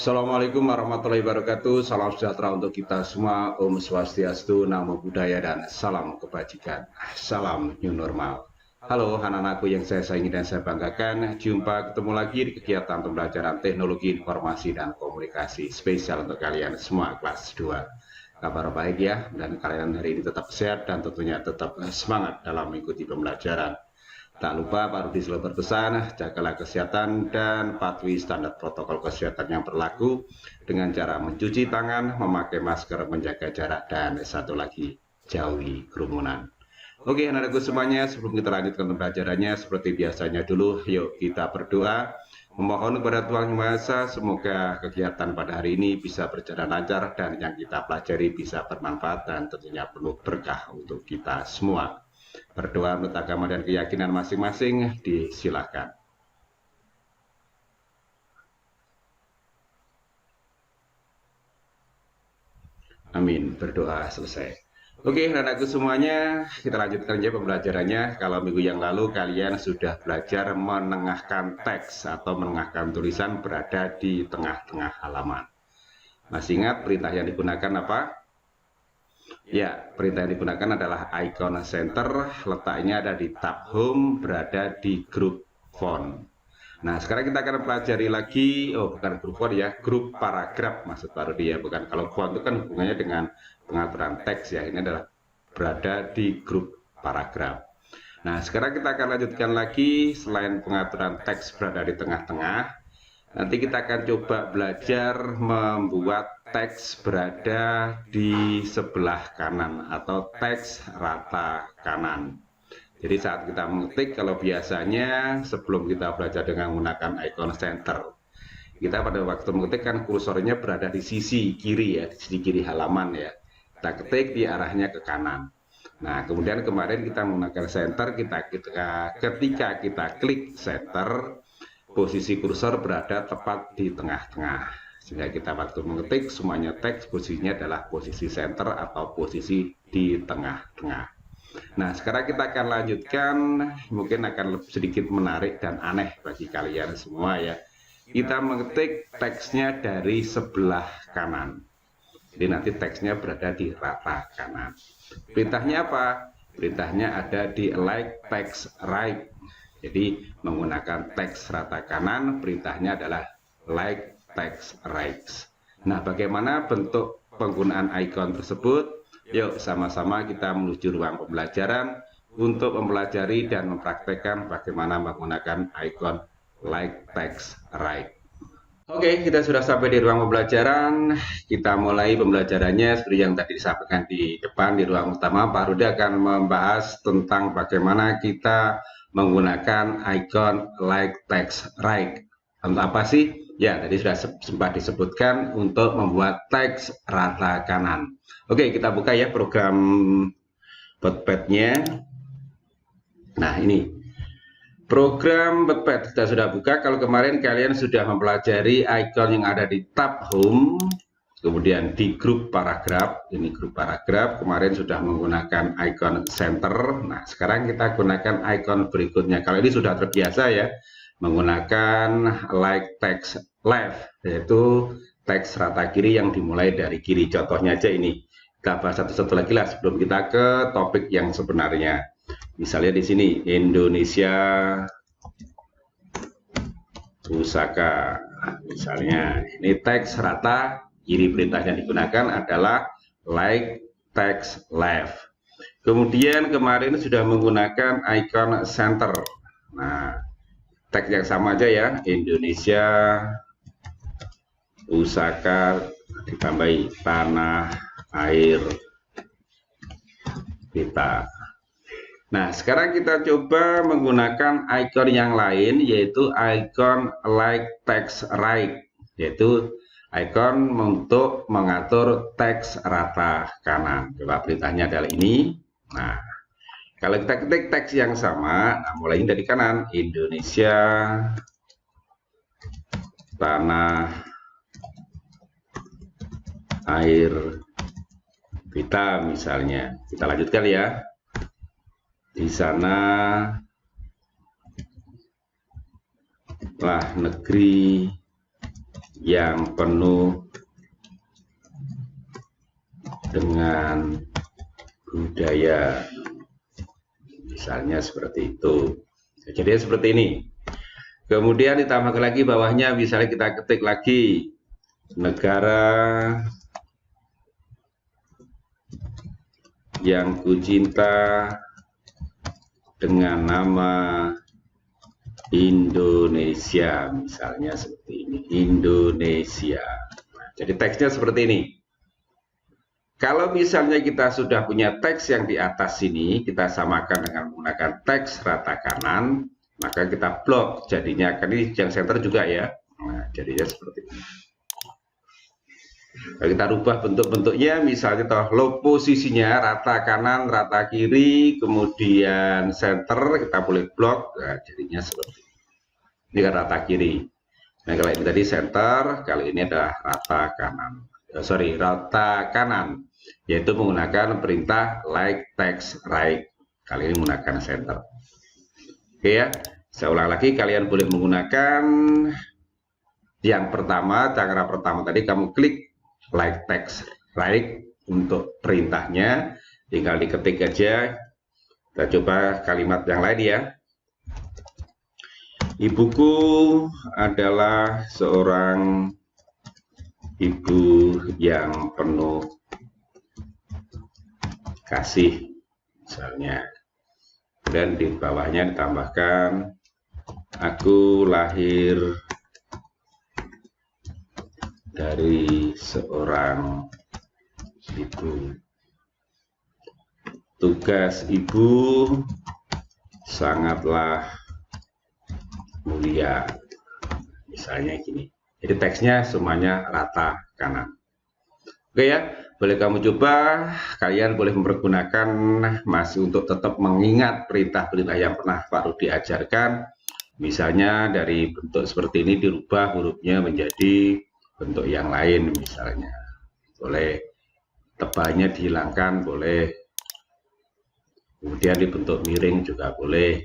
Assalamualaikum warahmatullahi wabarakatuh. Salam sejahtera untuk kita semua. Om Swastiastu, Namo Buddhaya, dan salam kebajikan. Salam new normal. Halo anak-anakku yang saya sayangi dan saya banggakan. Jumpa ketemu lagi di kegiatan pembelajaran teknologi informasi dan komunikasi spesial untuk kalian semua kelas 2. Kabar baik ya, dan kalian hari ini tetap sehat dan tentunya tetap semangat dalam mengikuti pembelajaran. Tak lupa Pak Rudi selalu berpesan, jagalah kesehatan dan patuhi standar protokol kesehatan yang berlaku dengan cara mencuci tangan, memakai masker, menjaga jarak, dan satu lagi, jauhi kerumunan. Oke anak-anakku semuanya, sebelum kita lanjutkan pembelajarannya, seperti biasanya dulu, yuk kita berdoa. Memohon kepada Tuhan Yang Maha Esa, semoga kegiatan pada hari ini bisa berjalan lancar dan yang kita pelajari bisa bermanfaat dan tentunya penuh berkah untuk kita semua. Berdoa menurut agama dan keyakinan masing-masing, disilahkan. Amin, berdoa selesai. Oke, anak-anakku semuanya, kita lanjutkan aja pembelajarannya. Kalau minggu yang lalu kalian sudah belajar menengahkan teks atau menengahkan tulisan berada di tengah-tengah halaman. Masih ingat perintah yang digunakan apa? Ya, perintah yang digunakan adalah icon center, letaknya ada di tab home, berada di grup font. Nah, sekarang kita akan pelajari lagi, bukan grup font ya, grup paragraf maksud Pak Rudi ya, bukan. Kalau font itu kan hubungannya dengan pengaturan teks ya, ini adalah berada di grup paragraf. Nah, sekarang kita akan lanjutkan lagi, selain pengaturan teks berada di tengah-tengah, nanti kita akan coba belajar membuat teks berada di sebelah kanan atau teks rata kanan. Jadi saat kita mengetik, kalau biasanya sebelum kita belajar dengan menggunakan icon center, kita pada waktu mengetik kan kursornya berada di sisi kiri ya, di sisi kiri halaman ya. Kita ketik di arahnya ke kanan. Nah, kemudian kemarin kita menggunakan center, ketika kita klik center, posisi kursor berada tepat di tengah-tengah, sehingga kita waktu mengetik semuanya teks posisinya adalah posisi center atau posisi di tengah-tengah. Nah, sekarang kita akan lanjutkan, mungkin akan sedikit menarik dan aneh bagi kalian semua ya. Kita mengetik teksnya dari sebelah kanan, jadi nanti teksnya berada di rata kanan. Perintahnya apa? Perintahnya ada di like text right. Jadi menggunakan teks rata kanan, perintahnya adalah like text right. Nah, bagaimana bentuk penggunaan icon tersebut? Yuk sama-sama kita menuju ruang pembelajaran untuk mempelajari dan mempraktekkan bagaimana menggunakan icon like text right. Oke, kita sudah sampai di ruang pembelajaran. Kita mulai pembelajarannya seperti yang tadi disampaikan di depan di ruang utama. Pak Rudi akan membahas tentang bagaimana kita menggunakan icon like text right. Untuk apa sih? Ya, tadi sudah sempat disebutkan untuk membuat teks rata kanan. Oke, kita buka ya program Notepad-nya. Nah, ini. Program Notepad kita sudah buka. Kalau kemarin kalian sudah mempelajari icon yang ada di tab home, kemudian di grup paragraf, ini grup paragraf, kemarin sudah menggunakan icon center. Nah, sekarang kita gunakan icon berikutnya. Kalau ini sudah terbiasa ya, menggunakan like text left, yaitu teks rata kiri yang dimulai dari kiri. Contohnya aja ini. Kita bahas satu-satu lagi lah sebelum kita ke topik yang sebenarnya. Misalnya di sini Indonesia Pusaka, misalnya ini teks rata kiri, perintah yang digunakan adalah like text left. Kemudian kemarin sudah menggunakan icon center. Nah, teks yang sama aja ya, Indonesia Pusaka ditambahi tanah air kita. Nah, sekarang kita coba menggunakan icon yang lain, yaitu icon like text right, yaitu icon untuk mengatur teks rata kanan. Coba perintahnya adalah ini. Nah, kalau kita ketik teks yang sama, nah mulai dari kanan, Indonesia tanah air kita misalnya. Kita lanjutkan ya. Di sana lah negeri yang penuh dengan budaya, misalnya seperti itu. Jadi seperti ini. Kemudian ditambahkan lagi bawahnya, misalnya kita ketik lagi negara yang kucinta dengan nama Indonesia, misalnya seperti ini, Indonesia. Nah, jadi teksnya seperti ini. Kalau misalnya kita sudah punya teks yang di atas sini, kita samakan dengan menggunakan teks rata kanan, maka kita blok. Jadinya kan ini yang center juga ya. Nah, jadinya seperti ini. Nah, kita rubah bentuk-bentuknya, misalnya toh posisinya rata kanan, rata kiri, kemudian center, kita boleh blok. Nah, jadinya seperti ini. Ini kan rata kiri. Nah, kalau ini tadi center, kalau ini adalah rata kanan. Rata kanan, yaitu menggunakan perintah like, text, right. Kali ini menggunakan center. Oke ya, saya ulang lagi, kalian boleh menggunakan yang pertama, cara pertama tadi kamu klik like, text, right untuk perintahnya, tinggal diketik aja. Kita coba kalimat yang lain ya. Ibuku adalah seorang ibu yang penuh kasih, misalnya. Dan di bawahnya ditambahkan, aku lahir dari seorang ibu. Tugas ibu sangatlah mulia, misalnya gini. Jadi teksnya semuanya rata kanan. Oke ya, boleh kamu coba. Kalian boleh mempergunakan masih untuk tetap mengingat perintah-perintah yang pernah Pak Rudi ajarkan. Misalnya dari bentuk seperti ini dirubah hurufnya menjadi bentuk yang lain, misalnya. Boleh tebalnya dihilangkan, boleh. Kemudian dibentuk miring juga boleh.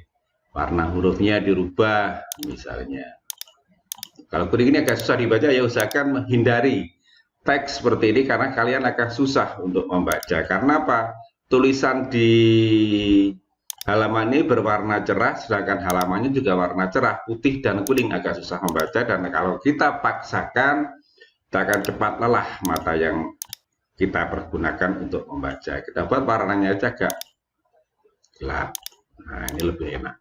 Warna hurufnya dirubah, misalnya. Kalau kuning ini agak susah dibaca, ya usahakan menghindari teks seperti ini karena kalian akan susah untuk membaca. Karena apa? Tulisan di halaman ini berwarna cerah, sedangkan halamannya juga warna cerah, putih dan kuning, agak susah membaca. Dan kalau kita paksakan, kita akan cepat lelah mata yang kita pergunakan untuk membaca. Kita buat warnanya aja agak gelap. Nah, ini lebih enak.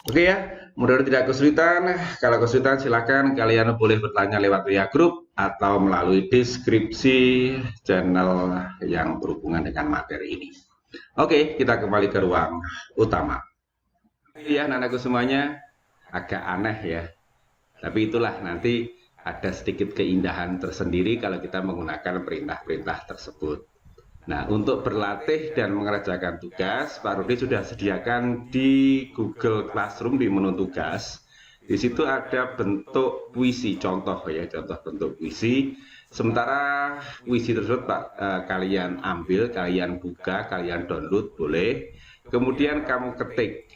Oke ya, mudah-mudahan tidak kesulitan. Kalau kesulitan silakan kalian boleh bertanya lewat WA Group atau melalui deskripsi channel yang berhubungan dengan materi ini. Oke, kita kembali ke ruang utama. Ya, anak-anakku semuanya agak aneh ya. Tapi itulah nanti ada sedikit keindahan tersendiri kalau kita menggunakan perintah-perintah tersebut. Nah, untuk berlatih dan mengerjakan tugas, Pak Rudi sudah sediakan di Google Classroom di menu tugas. Di situ ada bentuk puisi, contoh ya, contoh bentuk puisi. Sementara puisi tersebut kalian ambil, kalian buka, kalian download, boleh. Kemudian kamu ketik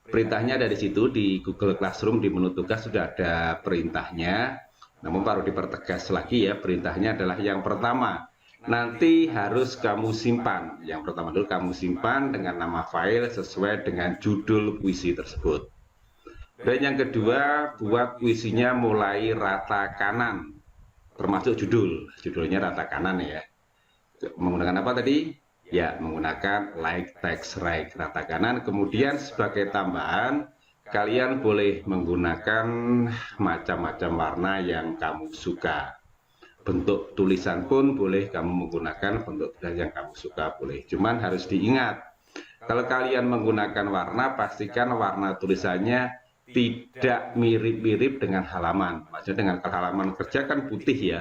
perintahnya dari situ di Google Classroom di menu tugas sudah ada perintahnya. Namun Pak Rudi pertegas lagi ya, perintahnya adalah yang pertama. Nanti harus kamu simpan. Yang pertama dulu kamu simpan dengan nama file sesuai dengan judul puisi tersebut. Dan yang kedua, buat puisinya mulai rata kanan, termasuk judul. Judulnya rata kanan ya. Menggunakan apa tadi? Ya, menggunakan like, text, right, rata kanan. Kemudian sebagai tambahan, kalian boleh menggunakan macam-macam warna yang kamu suka. Bentuk tulisan pun boleh kamu menggunakan bentuk tulisan yang kamu suka, boleh. Cuman harus diingat, kalau kalian menggunakan warna, pastikan warna tulisannya tidak mirip-mirip dengan halaman. Maksudnya dengan halaman kerja kan putih ya.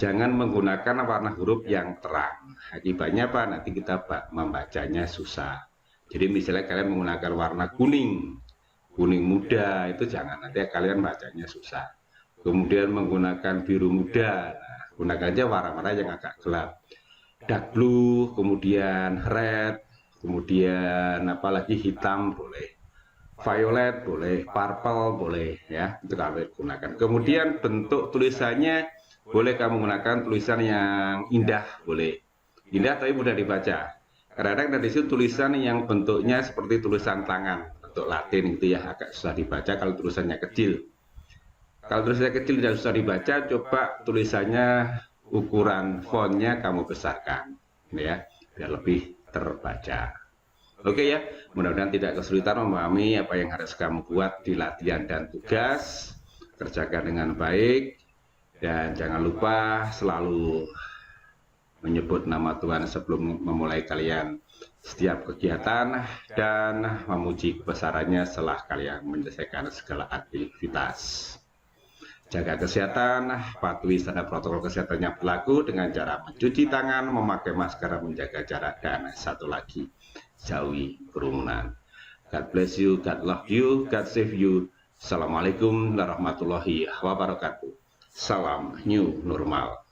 Jangan menggunakan warna huruf yang terang. Akibatnya apa? Nanti kita membacanya susah. Jadi misalnya kalian menggunakan warna kuning, kuning muda, itu jangan, nanti kalian bacanya susah. Kemudian menggunakan biru muda, gunakan aja warna-warna yang agak gelap, dark blue, kemudian red, kemudian apalagi hitam boleh. violet boleh, purple boleh ya, itu kalian gunakan. Kemudian bentuk tulisannya boleh kamu gunakan tulisan yang indah, boleh. Indah tapi mudah dibaca. Kadang-kadang dari situ tulisan yang bentuknya seperti tulisan tangan, bentuk Latin gitu ya, agak susah dibaca kalau tulisannya kecil. Kalau tulisannya kecil dan susah dibaca, coba tulisannya ukuran fontnya kamu besarkan, ya, biar lebih terbaca. Oke ya, mudah-mudahan tidak kesulitan memahami apa yang harus kamu buat di latihan dan tugas. Kerjakan dengan baik dan jangan lupa selalu menyebut nama Tuhan sebelum memulai kalian setiap kegiatan dan memuji kebesarannya setelah kalian menyelesaikan segala aktivitas. Jaga kesehatan, patuhi standar protokol kesehatan yang berlaku dengan cara mencuci tangan, memakai masker, menjaga jarak, dan satu lagi, jauhi kerumunan. God bless you, God love you, God save you. Assalamualaikum warahmatullahi wabarakatuh. Salam new normal.